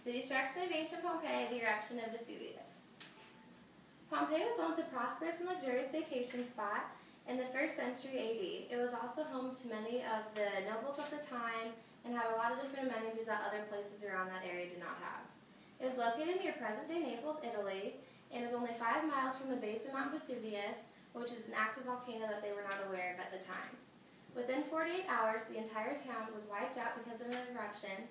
The destruction of ancient Pompeii, the eruption of Vesuvius. Pompeii was once a prosperous and luxurious vacation spot in the 1st century AD. It was also home to many of the nobles of the time and had a lot of different amenities that other places around that area did not have. It was located near present-day Naples, Italy, and is only 5 miles from the base of Mount Vesuvius, which is an active volcano that they were not aware of at the time. Within 48 hours, the entire town was wiped out because of an eruption.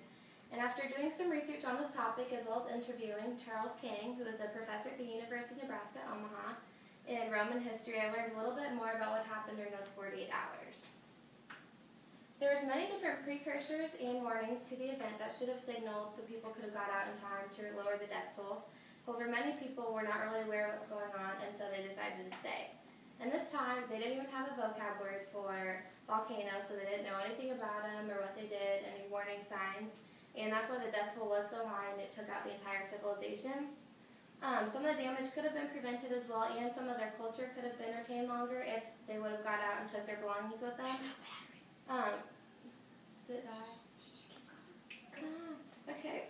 And after doing some research on this topic, as well as interviewing Charles King, who is a professor at the University of Nebraska, Omaha, in Roman history, I learned a little bit more about what happened during those 48 hours. There was many different precursors and warnings to the event that should have signaled so people could have got out in time to lower the death toll. However, many people were not really aware of what's going on, and so they decided to stay. And this time, they didn't even have a vocab word for volcanoes, so they didn't know anything about them or what they did, any warning signs. And that's why the death toll was so high and it took out the entire civilization. Some of the damage could have been prevented as well, and some of their culture could have been retained longer if they would have got out and took their belongings with them. Did I? Okay.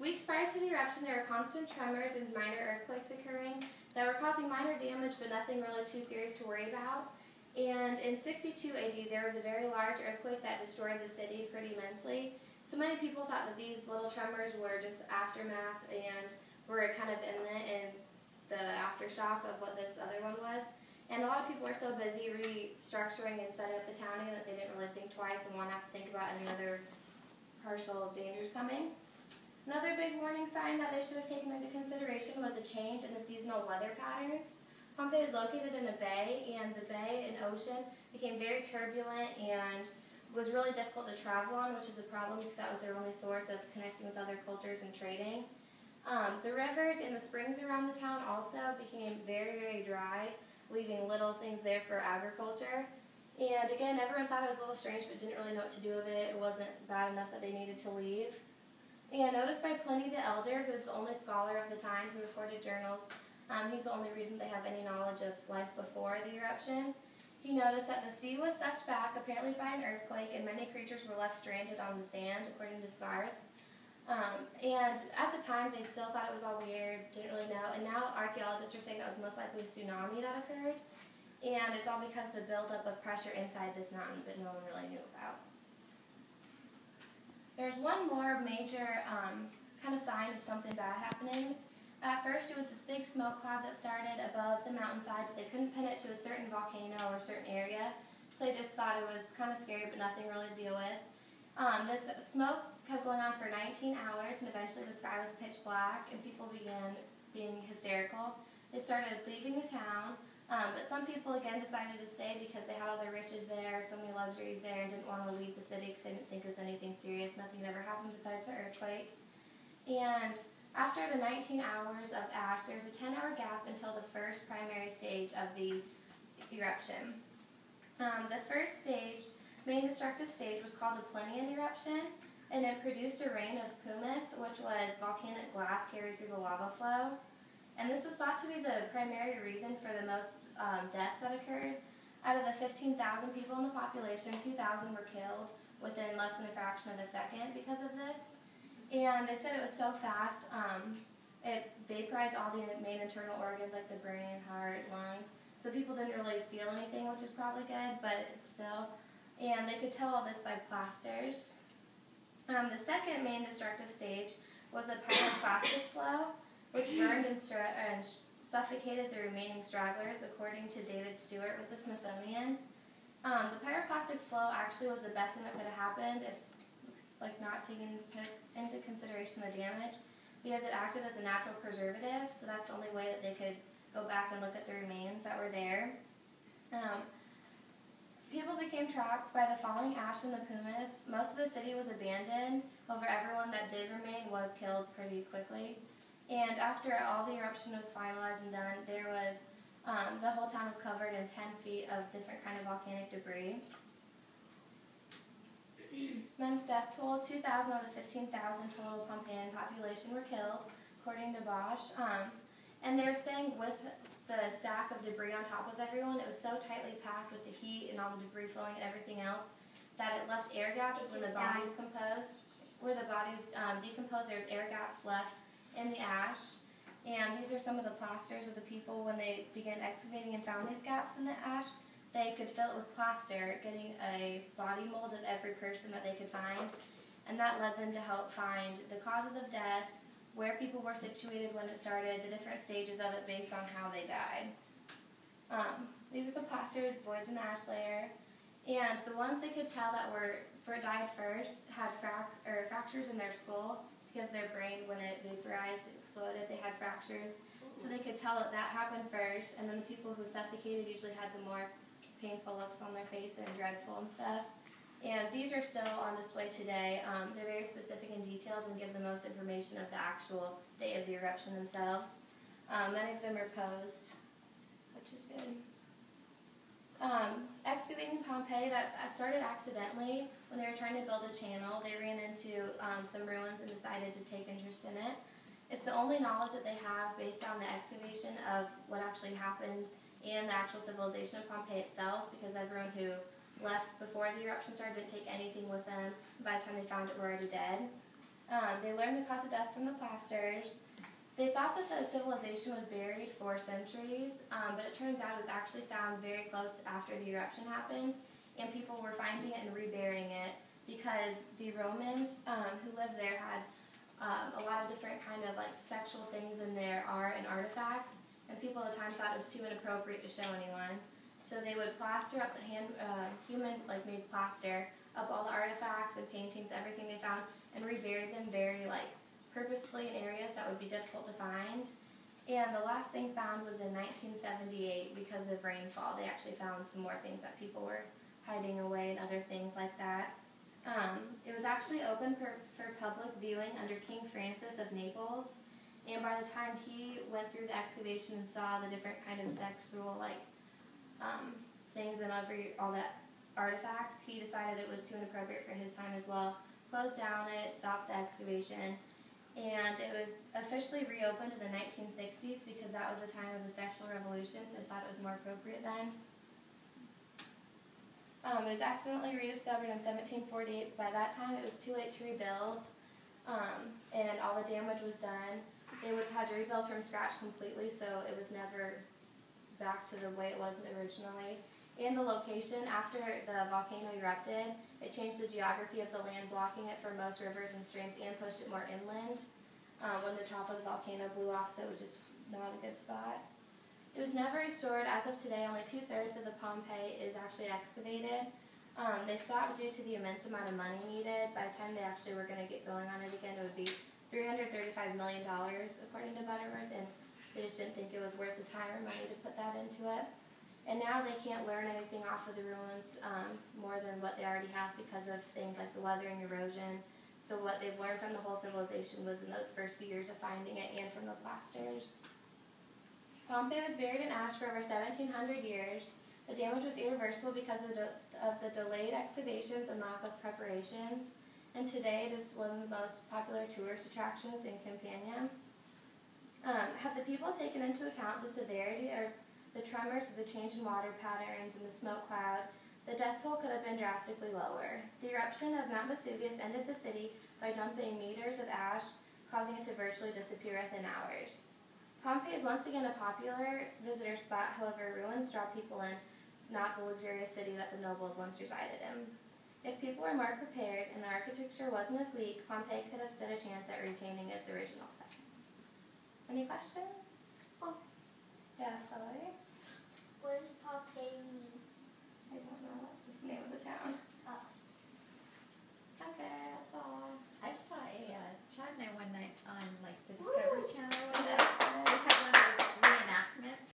Weeks prior to the eruption, there were constant tremors and minor earthquakes occurring that were causing minor damage, but nothing really too serious to worry about. And in 62 AD, there was a very large earthquake that destroyed the city pretty immensely. So many people thought that these little tremors were just aftermath and were kind of imminent in the aftershock of what this other one was. And a lot of people were so busy restructuring and setting up the town again that they didn't really think twice and won't have to think about any other partial dangers coming. Another big warning sign that they should have taken into consideration was a change in the seasonal weather patterns. Pompeii is located in a bay, and the bay and ocean became very turbulent and was really difficult to travel on, which is a problem because that was their only source of connecting with other cultures and trading. The rivers and the springs around the town also became very, very dry, leaving little things there for agriculture. And again, everyone thought it was a little strange but didn't really know what to do with it. It wasn't bad enough that they needed to leave. And noticed by Pliny the Elder, who was the only scholar of the time who recorded journals, he's the only reason they have any knowledge of life before the eruption. He noticed that the sea was sucked back, apparently by an earthquake, and many creatures were left stranded on the sand, according to Scarth. And at the time, they still thought it was all weird, didn't really know, and now archaeologists are saying that was most likely a tsunami that occurred, and it's all because of the buildup of pressure inside this mountain, but no one really knew about. There's one more major kind of sign of something bad happening. At first, it was this big smoke cloud that started above the mountainside, but they couldn't pin it to a certain volcano or a certain area, so they just thought it was kind of scary, but nothing really to deal with. This smoke kept going on for 19 hours, and eventually the sky was pitch black, and people began being hysterical. They started leaving the town, but some people again decided to stay because they had all their riches there, so many luxuries there, and didn't want to leave the city because they didn't think it was anything serious. Nothing had ever happened besides the earthquake. And after the 19 hours of ash, there's a 10-hour gap until the first primary stage of the eruption. The first stage, main destructive stage, was called the Plinian eruption, and it produced a rain of pumice, which was volcanic glass carried through the lava flow. And this was thought to be the primary reason for the most deaths that occurred. Out of the 15,000 people in the population, 2,000 were killed within less than a fraction of a second because of this. And they said it was so fast, it vaporized all the main internal organs like the brain, heart, lungs. So people didn't really feel anything, which is probably good, but it's still. And they could tell all this by plasters. The second main destructive stage was the pyroclastic flow, which burned and suffocated the remaining stragglers, according to David Stewart with the Smithsonian. The pyroclastic flow actually was the best thing that could have happened if not taking into consideration the damage, because it acted as a natural preservative, so that's the only way that they could go back and look at the remains that were there. People became trapped by the falling ash and the pumice. Most of the city was abandoned. However, everyone that did remain was killed pretty quickly. And after all the eruption was finalized and done, there was the whole town was covered in 10 feet of different kind of volcanic debris. Men's death toll, 2,000 of the 15,000 total Pompeian population were killed, according to Bosch. And they were saying with the stack of debris on top of everyone, it was so tightly packed with the heat and all the debris flowing and everything else that it left air gaps when the bodies composed. where the bodies decomposed, there's air gaps left in the ash. And these are some of the plasters of the people when they began excavating and found these gaps in the ash. They could fill it with plaster, getting a body mold of every person that they could find. And that led them to help find the causes of death, where people were situated when it started, the different stages of it based on how they died. These are the plasters, voids in the ash layer. And the ones they could tell that died first had fractures in their skull because their brain, when it vaporized, exploded, they had fractures. So they could tell that happened first, and then the people who suffocated usually had the more painful looks on their face and dreadful and stuff. And these are still on display today. They're very specific and detailed and give the most information of the actual day of the eruption themselves. Many of them are posed, which is good. Excavating Pompeii, that started accidentally when they were trying to build a channel. They ran into some ruins and decided to take interest in it. It's the only knowledge that they have based on the excavation of what actually happened and the actual civilization of Pompeii itself, because everyone who left before the eruption started didn't take anything with them. By the time they found it, were already dead. They learned the cause of death from the plasters. They thought that the civilization was buried for centuries, but it turns out it was actually found very close after the eruption happened, and people were finding it and reburying it because the Romans who lived there had a lot of different kind of like sexual things in their art and artifacts, and people at the time thought it was too inappropriate to show anyone. So they would plaster up the human made plaster up all the artifacts and paintings, everything they found, and rebury them very purposely in areas that would be difficult to find. And the last thing found was in 1978 because of rainfall. They actually found some more things that people were hiding away and other things like that. It was actually open for public viewing under King Francis of Naples. And by the time he went through the excavation and saw the different kind of sexual things and all that artifacts, he decided it was too inappropriate for his time as well. Closed down it, stopped the excavation. And it was officially reopened in the 1960s because that was the time of the sexual revolution, so they thought it was more appropriate then. It was accidentally rediscovered in 1748. By that time, it was too late to rebuild, and all the damage was done. They would have had to rebuild from scratch completely, so it was never back to the way it was originally. And the location, after the volcano erupted, it changed the geography of the land, blocking it for most rivers and streams and pushed it more inland when the top of the volcano blew off, so it was just not a good spot. It was never restored. As of today, only 2/3 of the Pompeii is actually excavated. They stopped due to the immense amount of money needed. By the time they actually were going to get going on it again, it would be $335 million, according to Butterworth, and they just didn't think it was worth the time or money to put that into it. And now they can't learn anything off of the ruins more than what they already have because of things like the weathering, erosion. So what they've learned from the whole civilization was in those first few years of finding it and from the plasters. Pompeii was buried in ash for over 1,700 years. The damage was irreversible because of the delayed excavations and lack of preparations. And today it is one of the most popular tourist attractions in Campania. Had the people taken into account the severity or the tremors of the change in water patterns and the smoke cloud, the death toll could have been drastically lower. The eruption of Mount Vesuvius ended the city by dumping meters of ash, causing it to virtually disappear within hours. Pompeii is once again a popular visitor spot, however, ruins draw people in, not the luxurious city that the nobles once resided in. If people were more prepared and the architecture wasn't as weak, Pompeii could have stood a chance at retaining its original size. Any questions?